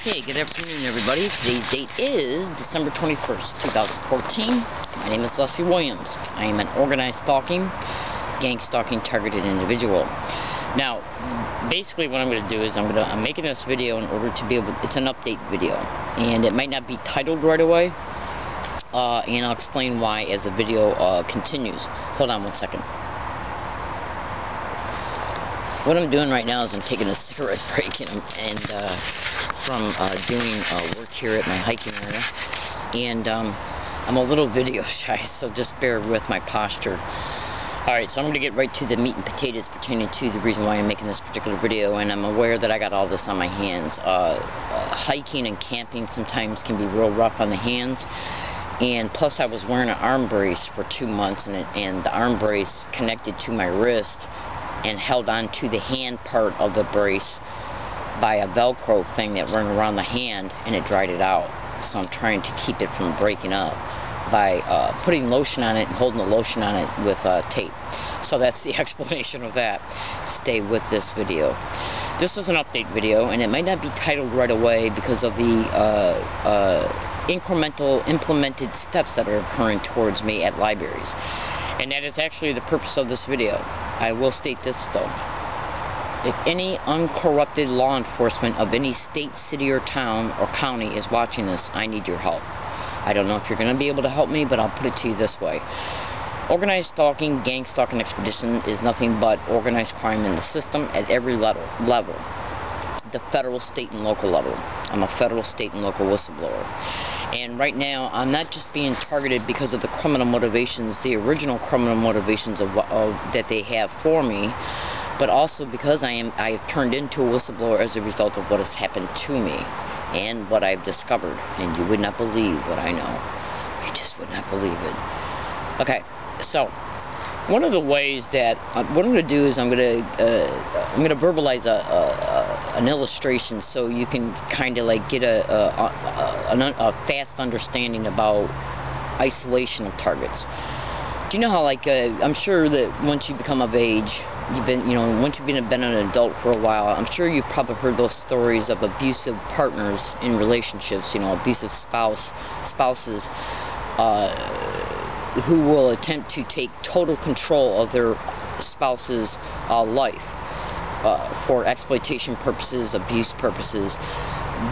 Hey, good afternoon, everybody. Today's date is December 21st, 2014. My name is Leslie Williams. I am an organized stalking, gang stalking targeted individual. Now, basically what I'm going to do is I'm making this video in order to be able, it's an update video, and it might not be titled right away, and I'll explain why as the video continues. Hold on one second. What I'm doing right now is I'm taking a cigarette break and from doing work here at my hiking area, and I'm a little video shy, so just bear with my posture. Alright, so I'm going to get right to the meat and potatoes pertaining to the reason why I'm making this particular video, and I'm aware that I got all this on my hands. Hiking and camping sometimes can be real rough on the hands, and plus I was wearing an arm brace for 2 months, and the arm brace connected to my wrist and held on to the hand part of the brace by a Velcro thing that ran around the hand, and it dried it out. So I'm trying to keep it from breaking up by putting lotion on it and holding the lotion on it with tape. So that's the explanation of that. Stay with this video. This is an update video, and it might not be titled right away because of the incremental implemented steps that are occurring towards me at libraries. And that is actually the purpose of this video. I will state this though. If any uncorrupted law enforcement of any state, city, or town or county is watching this, I need your help. I don't know if you're going to be able to help me, but I'll put it to you this way. Organized stalking, gang stalking expedition is nothing but organized crime in the system at every level. The federal, state, and local level. I'm a federal, state, and local whistleblower. And right now, I'm not just being targeted because of the criminal motivations, the original criminal motivations that they have for me, but also because I have turned into a whistleblower as a result of what has happened to me and what I've discovered. And you would not believe what I know. You just would not believe it. Okay, so one of the ways that what I'm going to do is I'm going to verbalize an illustration so you can kind of like get a fast understanding about isolation of targets. Do you know how, like, I'm sure that once you become of age, once you've been an adult for a while, I'm sure you've probably heard those stories of abusive partners in relationships, abusive spouses who will attempt to take total control of their spouse's life for exploitation purposes, abuse purposes.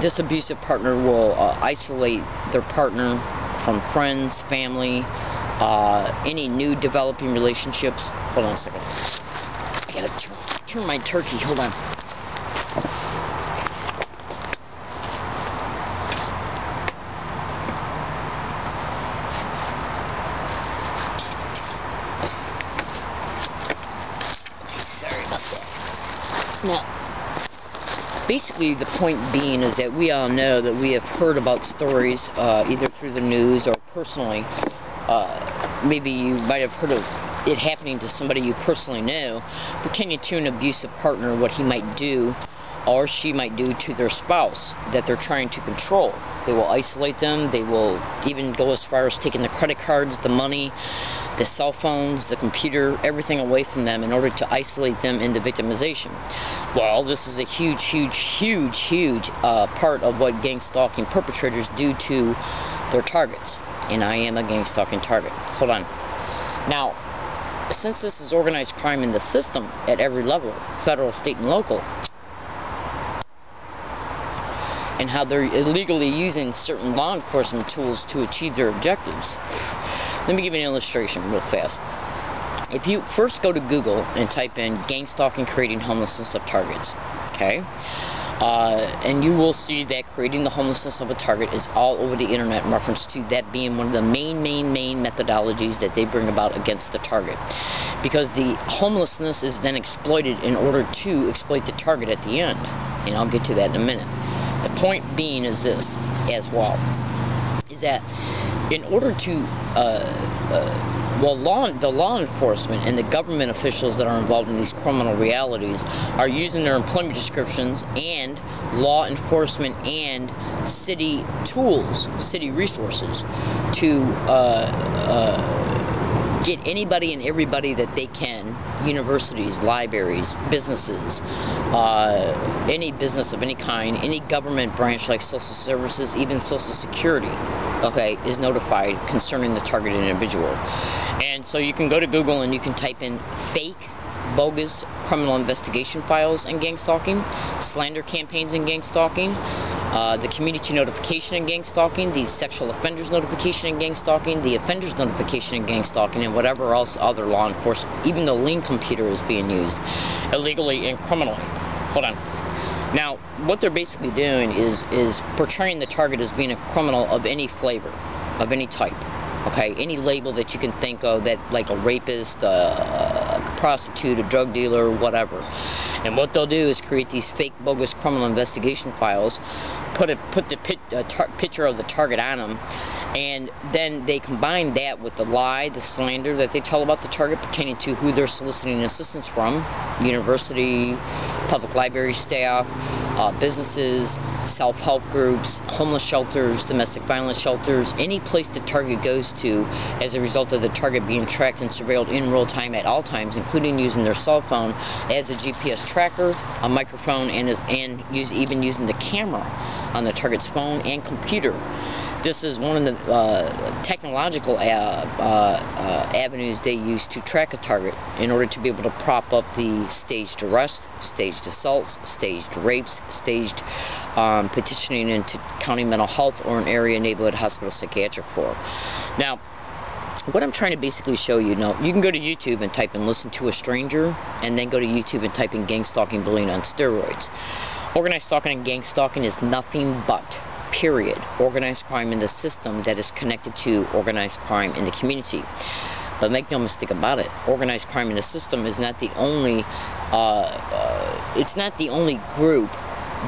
This abusive partner will isolate their partner from friends, family, any new developing relationships. Hold on a second. I gotta turn my turkey. Hold on. Now, basically the point being is that we all know that we have heard about stories either through the news or personally. Maybe you might have heard of it happening to somebody you personally know, pertaining to an abusive partner, what he might do or she might do to their spouse that they're trying to control. They will isolate them. They will even go as far as taking the credit cards, the money, the cell phones, the computer, everything away from them in order to isolate them into victimization. Well, this is a huge part of what gang stalking perpetrators do to their targets. And I am a gang stalking target. Hold on. Now, since this is organized crime in the system at every level, federal, state, and local, and how they're illegally using certain law enforcement tools to achieve their objectives. Let me give you an illustration real fast. If you first go to Google and type in gang stalking creating homelessness of targets, okay, and you will see that creating the homelessness of a target is all over the internet in reference to that being one of the main methodologies that they bring about against the target. Because the homelessness is then exploited in order to exploit the target at the end. And I'll get to that in a minute. The point being is this as well, is that in order to, the law enforcement and the government officials that are involved in these criminal realities are using their employment descriptions and law enforcement and city tools, city resources to get anybody and everybody that they can, universities, libraries, businesses, any business of any kind, any government branch like social services, even Social Security, okay, is notified concerning the targeted individual. And so you can go to Google and you can type in fake, bogus criminal investigation files and gang stalking, slander campaigns and gang stalking, the community notification and gang stalking, the sexual offenders notification and gang stalking, the offenders notification and gang stalking, and whatever else other law enforcement, even the Lean computer is being used illegally and criminally. Hold on. Now, what they're basically doing is portraying the target as being a criminal of any flavor, of any type. Okay, any label that you can think of, that like a rapist, a prostitute, a drug dealer, whatever. And what they'll do is create these fake, bogus criminal investigation files, put the picture of the target on them, and then they combine that with the lie, the slander that they tell about the target pertaining to who they're soliciting assistance from: university, public library staff, businesses, self-help groups, homeless shelters, domestic violence shelters, any place the target goes to as a result of the target being tracked and surveilled in real time at all times, including using their cell phone as a GPS tracker, a microphone, and even using the camera on the target's phone and computer. This is one of the technological avenues they use to track a target in order to be able to prop up the staged arrest, staged assaults, staged rapes, staged petitioning into county mental health or an area neighborhood hospital psychiatric for. Now, what I'm trying to basically show you, now, you can go to YouTube and type in "listen to a stranger," and then go to YouTube and type in "gang stalking bullying on steroids." Organized stalking and gang stalking is nothing but, period, organized crime in the system that is connected to organized crime in the community. But make no mistake about it, organized crime in the system is not the only, it's not the only group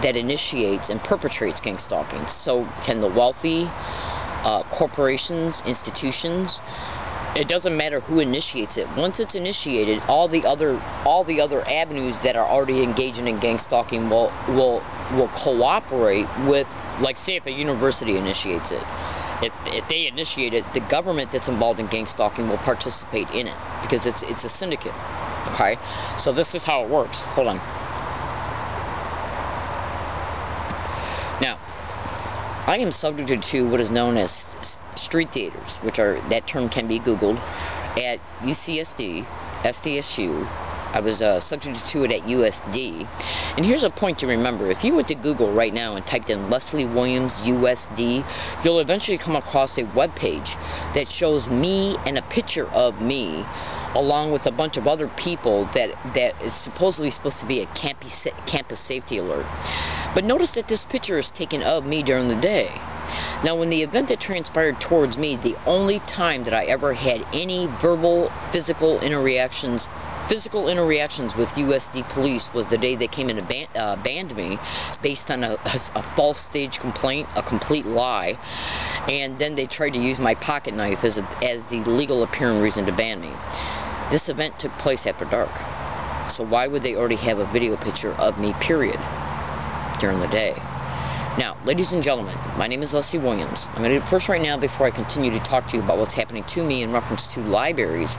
that initiates and perpetrates gang stalking. So can the wealthy, corporations, institutions. It doesn't matter who initiates it. Once it's initiated, all the other avenues that are already engaging in gang stalking will cooperate with, like, say if a university initiates it. If they initiate it, the government that's involved in gang stalking will participate in it because it's a syndicate. Okay, so this is how it works. Hold on. Now, I am subjected to what is known as street theaters, which are, that term can be Googled, at UCSD, SDSU. I was subjected to it at USD. And here's a point to remember. If you went to Google right now and typed in Leslie Williams USD, you'll eventually come across a web page that shows me and a picture of me along with a bunch of other people that is supposedly supposed to be a campus safety alert. But notice that this picture is taken of me during the day. Now, when the event that transpired towards me, the only time that I ever had any verbal, physical interactions with USD police was the day they came in to banned me based on a false stage complaint, a complete lie, and then they tried to use my pocket knife as the legal appearing reason to ban me. This event took place after dark, so why would they already have a video picture of me, period, during the day? Now, ladies and gentlemen, my name is Leslie Williams. I'm going to do first right now, before I continue to talk to you about what's happening to me in reference to libraries.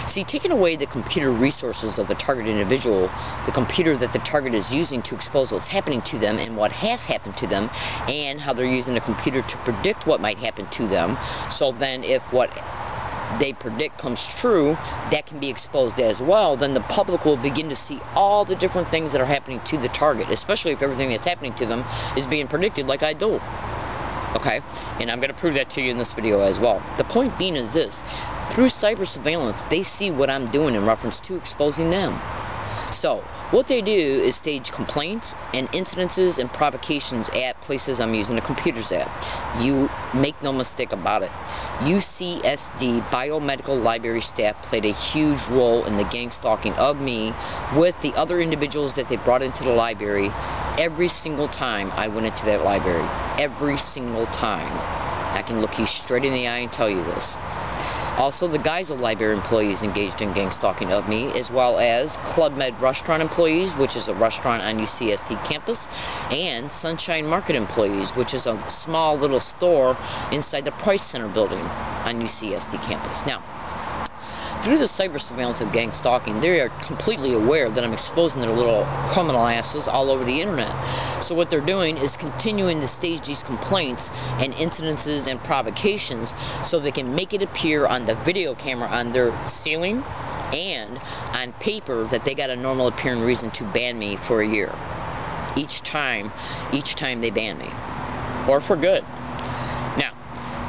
See, taking away the computer resources of the targeted individual, the computer that the target is using to expose what's happening to them and what has happened to them, and how they're using the computer to predict what might happen to them, so then if what they predict comes true, that can be exposed as well, then the public will begin to see all the different things that are happening to the target, especially if everything that's happening to them is being predicted like I do. Okay? And I'm going to prove that to you in this video as well. The point being is this: through cyber surveillance, they see what I'm doing in reference to exposing them. So, what they do is stage complaints and incidences and provocations at places I'm using the computers at. You make no mistake about it. UCSD biomedical library staff played a huge role in the gang stalking of me with the other individuals that they brought into the library every single time I went into that library. Every single time. I can look you straight in the eye and tell you this. Also, the Geisel Library employees engaged in gang stalking of me, as well as Club Med restaurant employees, which is a restaurant on UCSD campus, and Sunshine Market employees, which is a small little store inside the Price Center building on UCSD campus. Now, through the cyber surveillance of gang stalking, they are completely aware that I'm exposing their little criminal asses all over the internet. So what they're doing is continuing to stage these complaints and incidences and provocations so they can make it appear on the video camera on their ceiling and on paper that they got a normal appearing reason to ban me for a year. Each time they ban me. Or for good. Now,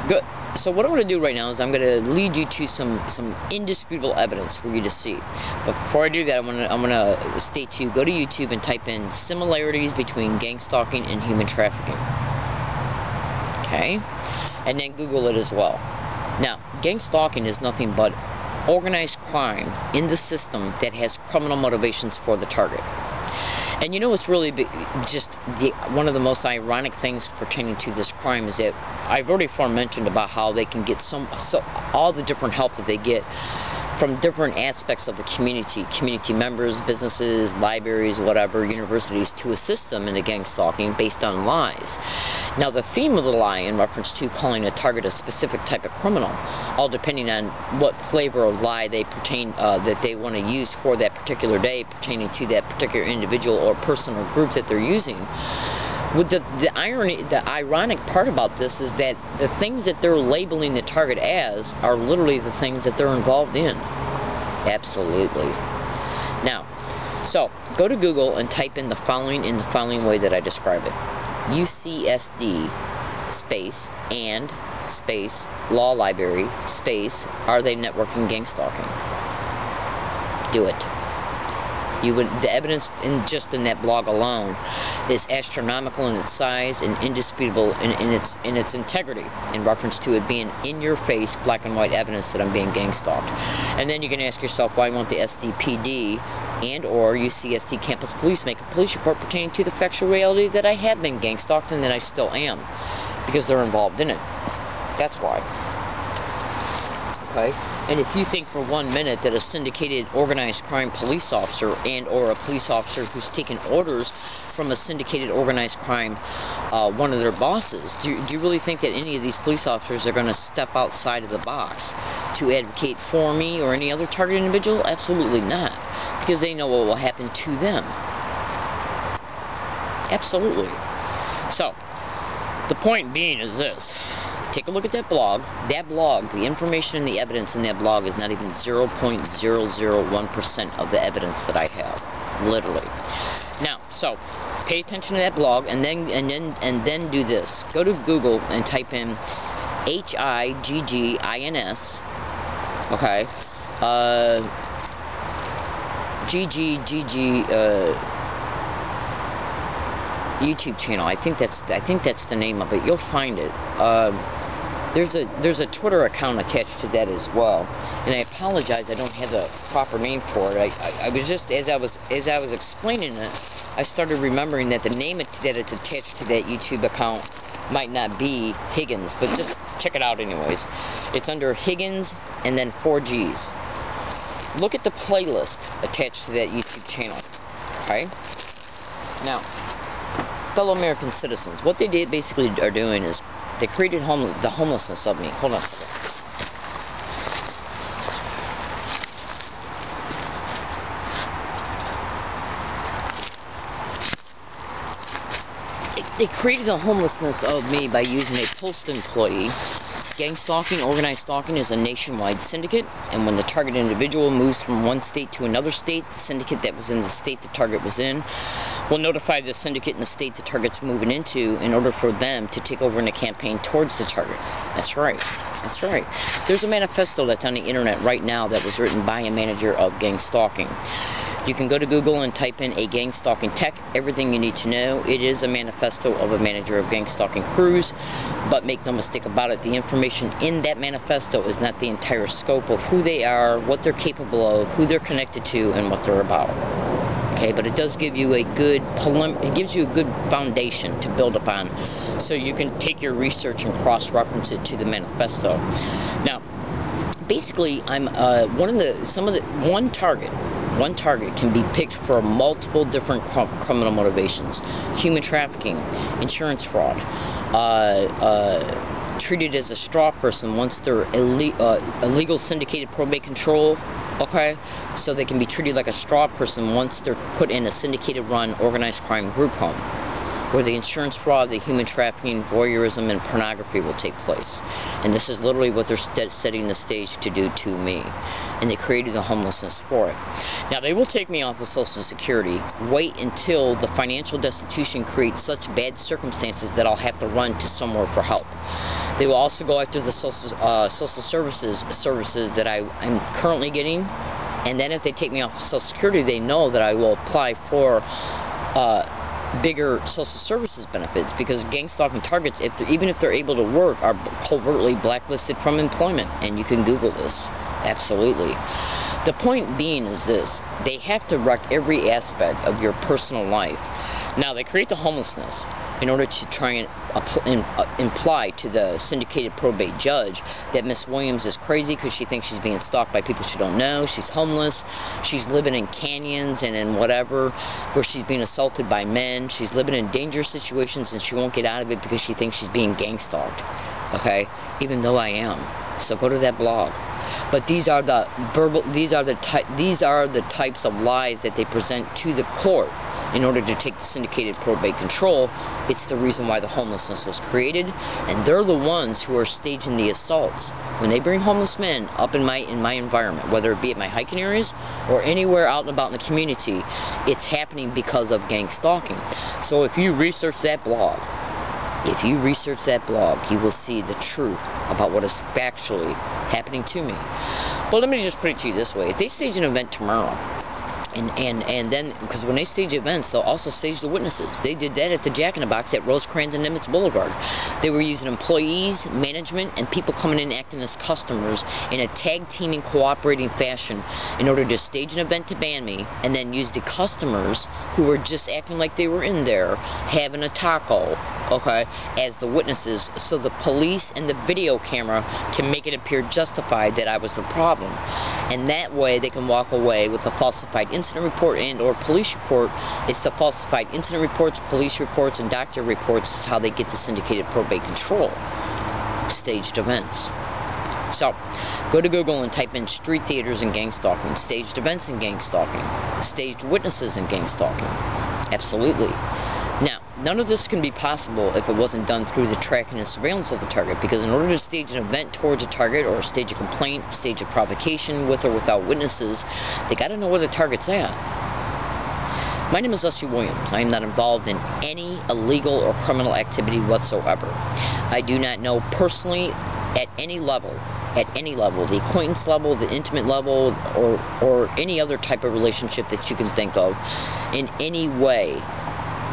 good. So what I'm going to do right now is I'm going to lead you to some indisputable evidence for you to see. But before I do that, I'm going to state to you, go to YouTube and type in similarities between gang stalking and human trafficking. Okay? And then Google it as well. Now, gang stalking is nothing but organized crime in the system that has criminal motivations for the target. And you know what's really just one of the most ironic things pertaining to this crime is that I've already mentioned about how they can get all the different help that they get from different aspects of the community members, businesses, libraries, whatever, universities, to assist them in the gang stalking based on lies. Now, the theme of the lie in reference to calling a target a specific type of criminal, all depending on what flavor of lie they that they want to use for that particular day, pertaining to that particular individual or person or group that they're using. With the ironic part about this is that the things that they're labeling the target as are literally the things that they're involved in. Absolutely. Now, so go to Google and type in the following way that I describe it. UCSD space and space law library space are they networking gang stalking? Do it. The evidence in that blog alone is astronomical in its size and indisputable in its integrity in reference to it being in your face, black and white evidence that I'm being gang stalked. And then you can ask yourself, why won't the SDPD and or UCSD campus police make a police report pertaining to the factual reality that I have been gang stalked and that I still am? Because they're involved in it. That's why. Okay? And if you think for 1 minute that a syndicated organized crime police officer and or a police officer who's taken orders from a syndicated organized crime, one of their bosses, do you really think that any of these police officers are going to step outside of the box to advocate for me or any other target individual? Absolutely not. Because they know what will happen to them. Absolutely. So, the point being is this. Take a look at that blog. That blog, the information and the evidence in that blog is not even 0.001% of the evidence that I have. Literally. Now, so pay attention to that blog and then do this. Go to Google and type in HIGGINS. Okay. YouTube channel. I think that's the name of it. You'll find it. There's a Twitter account attached to that as well, and I apologize I don't have the proper name for it. I was just as I was explaining it, I started remembering that the name that it's attached to that YouTube account might not be Higgins, but just check it out anyways. It's under Higgins and then 4Gs. Look at the playlist attached to that YouTube channel. Okay? Now, fellow American citizens, what they basically are doing is they created the homelessness of me. Hold on a second. They created the homelessness of me by using a post employee. Gang stalking, organized stalking, is a nationwide syndicate, and when the target individual moves from one state to another state, the syndicate that was in the state the target was in will notify the syndicate in the state the target's moving into in order for them to take over in a campaign towards the target. That's right. That's right. There's a manifesto that's on the internet right now that was written by a manager of gang stalking. You can go to Google and type in a gang stalking tech, everything you need to know. It is a manifesto of a manager of gang stalking crews, but make no mistake about it, the information in that manifesto is not the entire scope of who they are, what they're capable of, who they're connected to, and what they're about. Okay, but it does give you a good foundation to build upon, so you can take your research and cross-reference it to the manifesto. Now, basically, I'm one target can be picked for multiple different criminal motivations: human trafficking, insurance fraud, treated as a straw person once they're illegal syndicated probate control, okay? So they can be treated like a straw person once they're put in a syndicated run organized crime group home, where the insurance fraud, the human trafficking, voyeurism, and pornography will take place. And this is literally what they're setting the stage to do to me. And they created the homelessness for it. Now, they will take me off of Social Security. Wait until the financial destitution creates such bad circumstances that I'll have to run to somewhere for help. They will also go after the social services that I am currently getting. And then if they take me off of Social Security, they know that I will apply for bigger social services benefits, because gang stalking targets, even if they're able to work, are covertly blacklisted from employment. And you can Google this. Absolutely. The point being is this: they have to wreck every aspect of your personal life. Now, they create the homelessness in order to try and imply to the syndicated probate judge that Miss Williams is crazy because she thinks she's being stalked by people she don't know. She's homeless. She's living in canyons and in whatever, where she's being assaulted by men. She's living in dangerous situations and she won't get out of it because she thinks she's being gang stalked. Okay? Even though I am. So go to that blog. But these are the types of lies that they present to the court in order to take the syndicated probate control. It's the reason why the homelessness was created, and they're the ones who are staging the assaults. When they bring homeless men up in my environment, whether it be at my hiking areas or anywhere out and about in the community, it's happening because of gang stalking. So if you research that blog, you will see the truth about what is factually happening to me. Well, let me just put it to you this way. If they stage an event tomorrow, and then, because when they stage events, they'll also stage the witnesses. They did that at the Jack in the Box at Rosecrans and Nimitz Boulevard. They were using employees, management, and people coming in acting as customers in a tag teaming, cooperating fashion in order to stage an event to ban me, and then use the customers who were just acting like they were in there having a taco, okay, as the witnesses, so the police and the video camera can make it appear justified that I was the problem. And that way they can walk away with a falsified incident report and or police report. It's the falsified incident reports, police reports, and doctor reports is how they get the syndicated probate control. Staged events. So, go to Google and type in street theaters and gang stalking, staged events and gang stalking, staged witnesses and gang stalking. Absolutely. Now, none of this can be possible if it wasn't done through the tracking and surveillance of the target, because in order to stage an event towards a target, or stage a complaint, stage a provocation with or without witnesses, they got to know where the target's at. My name is Leslie Williams. I am not involved in any illegal or criminal activity whatsoever. I do not know personally at any level, the acquaintance level, the intimate level, or any other type of relationship that you can think of, in any way,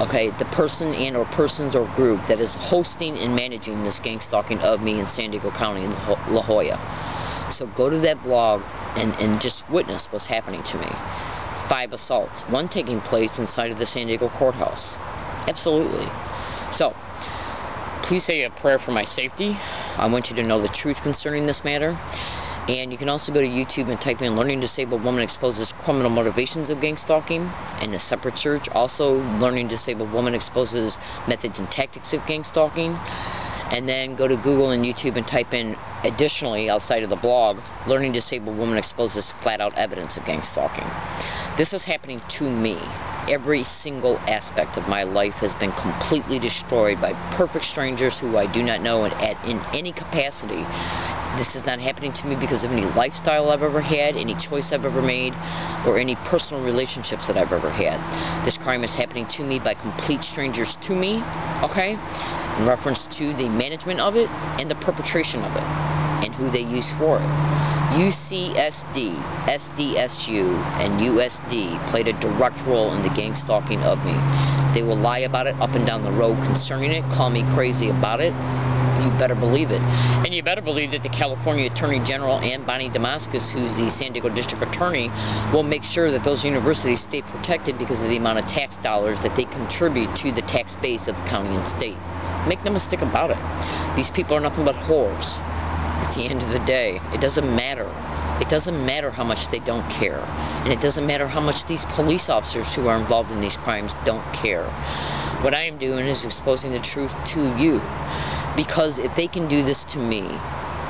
okay, the person and or persons or group that is hosting and managing this gang stalking of me in San Diego County in La Jolla. So go to that blog and just witness what's happening to me. 5 assaults, 1 taking place inside of the San Diego courthouse. Absolutely. So, please say a prayer for my safety. I want you to know the truth concerning this matter. And you can also go to YouTube and type in Learning Disabled Woman Exposes Criminal Motivations of Gang Stalking in a separate search. Also, Learning Disabled Woman Exposes Methods and Tactics of Gang Stalking. And then go to Google and YouTube and type in, additionally, outside of the blog, Learning Disabled Woman Exposes Flat Out Evidence of Gang Stalking. This is happening to me. Every single aspect of my life has been completely destroyed by perfect strangers who I do not know in any capacity. This is not happening to me because of any lifestyle I've ever had, any choice I've ever made, or any personal relationships that I've ever had. This crime is happening to me by complete strangers to me, okay? In reference to the management of it and the perpetration of it and who they use for it. UCSD, SDSU, and USD played a direct role in the gang stalking of me. They will lie about it up and down the road concerning it, call me crazy about it. You better believe it. And you better believe that the California Attorney General and Bonnie Damascus, who's the San Diego District Attorney, will make sure that those universities stay protected because of the amount of tax dollars that they contribute to the tax base of the county and state. Make no mistake about it. These people are nothing but whores. At the end of the day, it doesn't matter. It doesn't matter how much they don't care. And it doesn't matter how much these police officers who are involved in these crimes don't care. What I am doing is exposing the truth to you. Because if they can do this to me,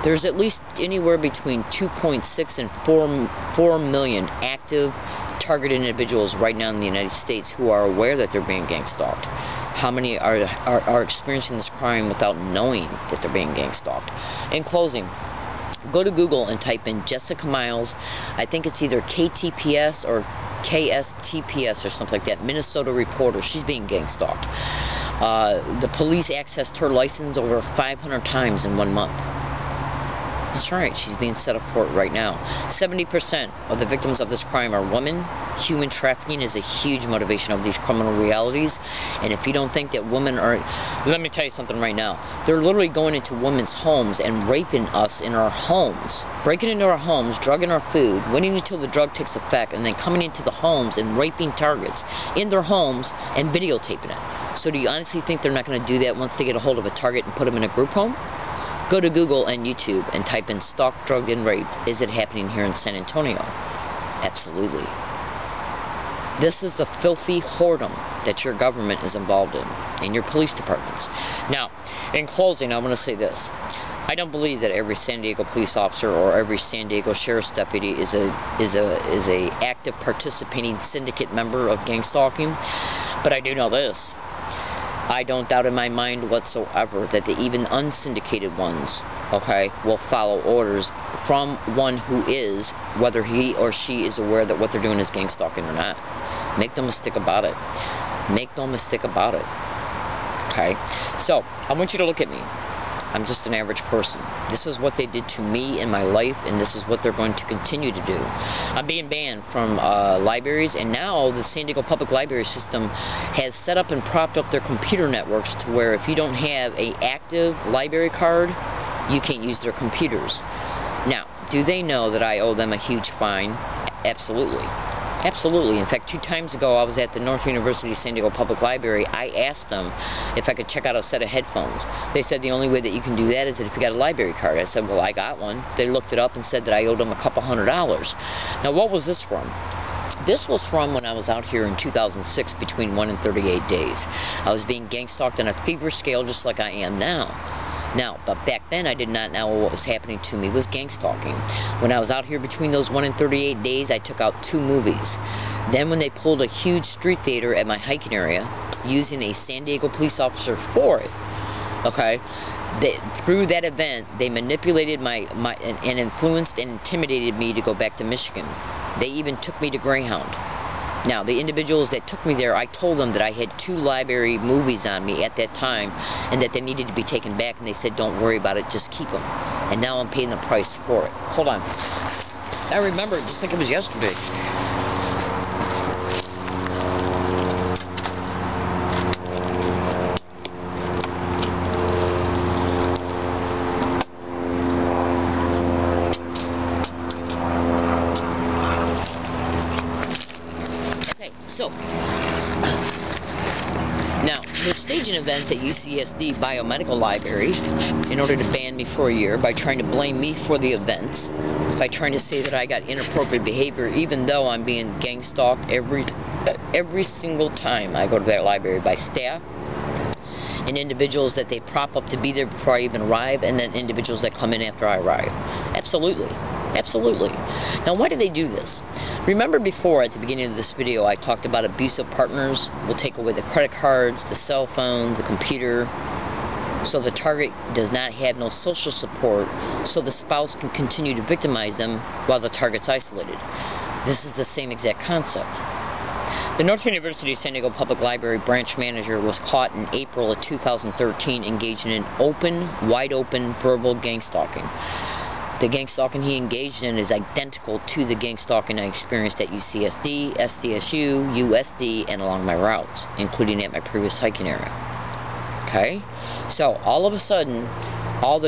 there's at least anywhere between 2.6 and 4 million active targeted individuals right now in the United States who are aware that they're being gang stalked. How many are experiencing this crime without knowing that they're being gang stalked? In closing, go to Google and type in Jessica Miles. I think it's either KTPS or KSTPS or something like that. Minnesota reporter. She's being gang stalked. The police accessed her license over 500 times in 1 month. That's right, she's being set up for it right now. 70% of the victims of this crime are women. Human trafficking is a huge motivation of these criminal realities. And if you don't think that women are... Let me tell you something right now. They're literally going into women's homes and raping us in our homes. Breaking into our homes, drugging our food, waiting until the drug takes effect, and then coming into the homes and raping targets in their homes and videotaping it. So do you honestly think they're not going to do that once they get a hold of a target and put them in a group home? Go to Google and YouTube and type in stalked, drugged, and raped. Is it happening here in San Antonio? Absolutely. This is the filthy whoredom that your government is involved in your police departments. Now, in closing, I want to say this. I don't believe that every San Diego police officer or every San Diego sheriff's deputy is a active participating syndicate member of gang stalking, but I do know this. I don't doubt in my mind whatsoever that the even unsyndicated ones, okay, will follow orders from one who is, whether he or she is aware that what they're doing is gang stalking or not. Make no mistake about it. Make no mistake about it. Okay? So, I want you to look at me. I'm just an average person. This is what they did to me in my life, and this is what they're going to continue to do. I'm being banned from libraries, and now the San Diego Public Library System has set up and propped up their computer networks to where if you don't have an active library card, you can't use their computers. Now, do they know that I owe them a huge fine? Absolutely. Absolutely. In fact, 2 times ago, I was at the North University San Diego Public Library. I asked them if I could check out a set of headphones. They said the only way that you can do that is that if you got a library card. I said, well, I got one. They looked it up and said that I owed them a couple $100. Now, what was this from? This was from when I was out here in 2006 between 1 and 38 days. I was being gang stalked on a fever scale just like I am now. But back then I did not know what was happening to me was gang stalking. When I was out here between those 1 and 38 days, I took out 2 movies. Then when they pulled a huge street theater at my hiking area, using a San Diego police officer for it, okay, through that event, they manipulated and influenced and intimidated me to go back to Michigan. They even took me to Greyhound. Now, the individuals that took me there, I told them that I had 2 library movies on me at that time and that they needed to be taken back, and they said, don't worry about it, just keep them. And now I'm paying the price for it. Hold on. I remember it just like it was yesterday. So, now, they're staging events at UCSD Biomedical Library in order to ban me for a year by trying to blame me for the events, by trying to say that I got inappropriate behavior even though I'm being gang stalked every single time I go to that library by staff and individuals that they prop up to be there before I even arrive, and then individuals that come in after I arrive. Absolutely. Absolutely. Now, why do they do this? Remember before, at the beginning of this video, I talked about abusive partners will take away the credit cards, the cell phone, the computer, so the target does not have no social support, so the spouse can continue to victimize them while the target's isolated. This is the same exact concept. The North University San Diego Public Library branch manager was caught in April of 2013 engaged in an wide open verbal gang stalking. The gang stalking he engaged in is identical to the gang stalking I experienced at UCSD, SDSU, USD, and along my routes, including at my previous hiking area. Okay? So, all of a sudden, all of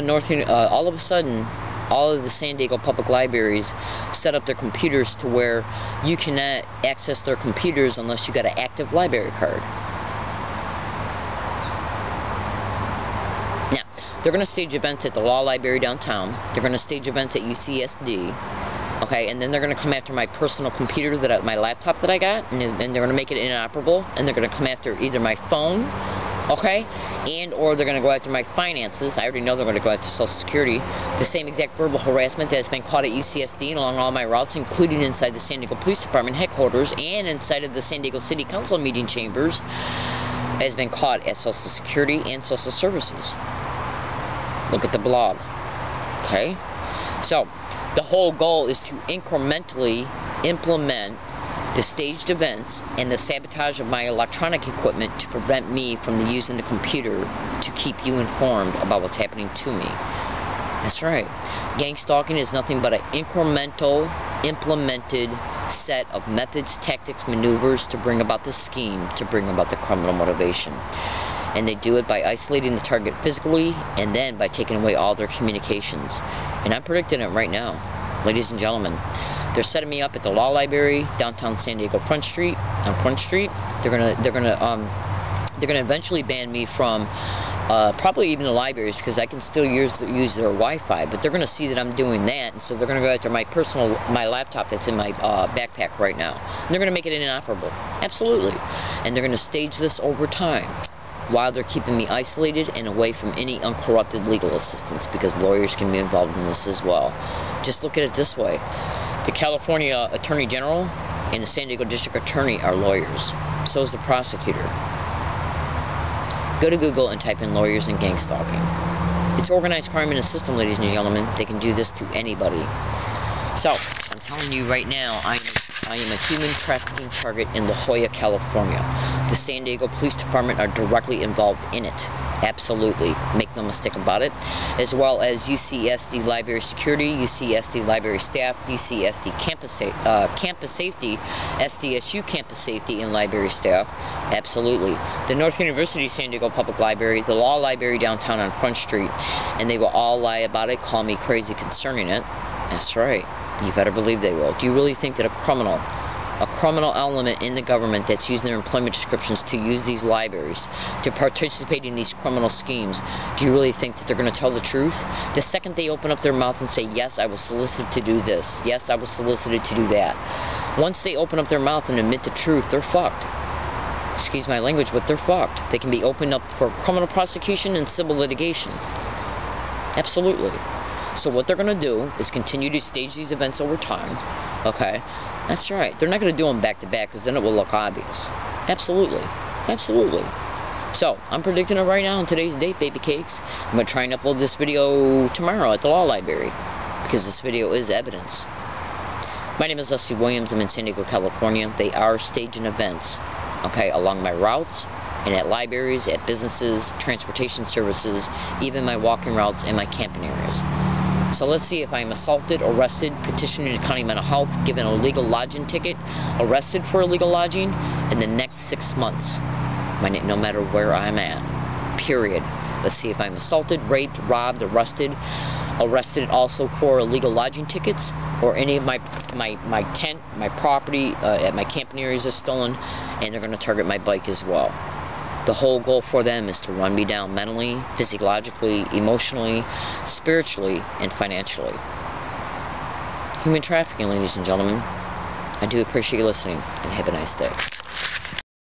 the San Diego Public Libraries set up their computers to where you cannot access their computers unless you got an active library card. They're going to stage events at the Law Library downtown. They're going to stage events at UCSD. Okay, and then they're going to come after my personal computer, my laptop that I got, and they're going to make it inoperable, and they're going to come after either my phone, okay? And or they're going to go after my finances. I already know they're going to go after Social Security. The same exact verbal harassment that's been caught at UCSD and along all my routes, including inside the San Diego Police Department headquarters and inside of the San Diego City Council meeting chambers, has been caught at Social Security and Social Services. Look at the blog, okay? So, the whole goal is to incrementally implement the staged events and the sabotage of my electronic equipment to prevent me from using the computer to keep you informed about what's happening to me. That's right. Gang stalking is nothing but an incremental, implemented set of methods, tactics, maneuvers to bring about the scheme, to bring about the criminal motivation. And they do it by isolating the target physically and then by taking away all their communications. And I'm predicting it right now, ladies and gentlemen. They're setting me up at the Law Library, downtown San Diego, Front Street. On Front Street, they're gonna eventually ban me from probably even the libraries, because I can still use their Wi-Fi. But they're gonna see that I'm doing that, and so they're gonna go after my laptop that's in my backpack right now. And they're gonna make it inoperable, absolutely. And they're gonna stage this over time, while they're keeping me isolated and away from any uncorrupted legal assistance, because lawyers can be involved in this as well. Just look at it this way. The California Attorney General and the San Diego District Attorney are lawyers. So is the prosecutor. Go to Google and type in lawyers and gang stalking. It's organized crime in the system, ladies and gentlemen. They can do this to anybody. So, I'm telling you right now, I am a human trafficking target in La Jolla, California. The San Diego Police Department are directly involved in it. Absolutely. Make no mistake about it. As well as UCSD Library Security, UCSD Library Staff, UCSD Campus Safety, SDSU Campus Safety and Library Staff. Absolutely. The North University San Diego Public Library, the Law Library downtown on Front Street, and they will all lie about it, call me crazy concerning it. That's right. You better believe they will. Do you really think that a criminal element in the government that's using their employment descriptions to use these libraries, to participate in these criminal schemes, do you really think that they're going to tell the truth? The second they open up their mouth and say, yes, I was solicited to do this, yes, I was solicited to do that, once they open up their mouth and admit the truth, they're fucked. Excuse my language, but they're fucked. They can be opened up for criminal prosecution and civil litigation. Absolutely. So what they're going to do is continue to stage these events over time, okay? That's right. They're not going to do them back to back, because then it will look obvious. Absolutely. Absolutely. So, I'm predicting it right now on today's date, baby cakes. I'm going to try and upload this video tomorrow at the Law Library, because this video is evidence. My name is Leslie Williams. I'm in San Diego, California. They are staging events, okay, along my routes, and at libraries, at businesses, transportation services, even my walking routes and my camping areas. So let's see if I'm assaulted, arrested, petitioning the county mental health, given a legal lodging ticket, arrested for illegal lodging in the next 6 months, no matter where I'm at, period. Let's see if I'm assaulted, raped, robbed, arrested also for illegal lodging tickets, or any of my tent, my property at my camping areas is stolen, and they're going to target my bike as well. The whole goal for them is to run me down mentally, physiologically, emotionally, spiritually, and financially. Human trafficking, ladies and gentlemen. I do appreciate you listening, and have a nice day.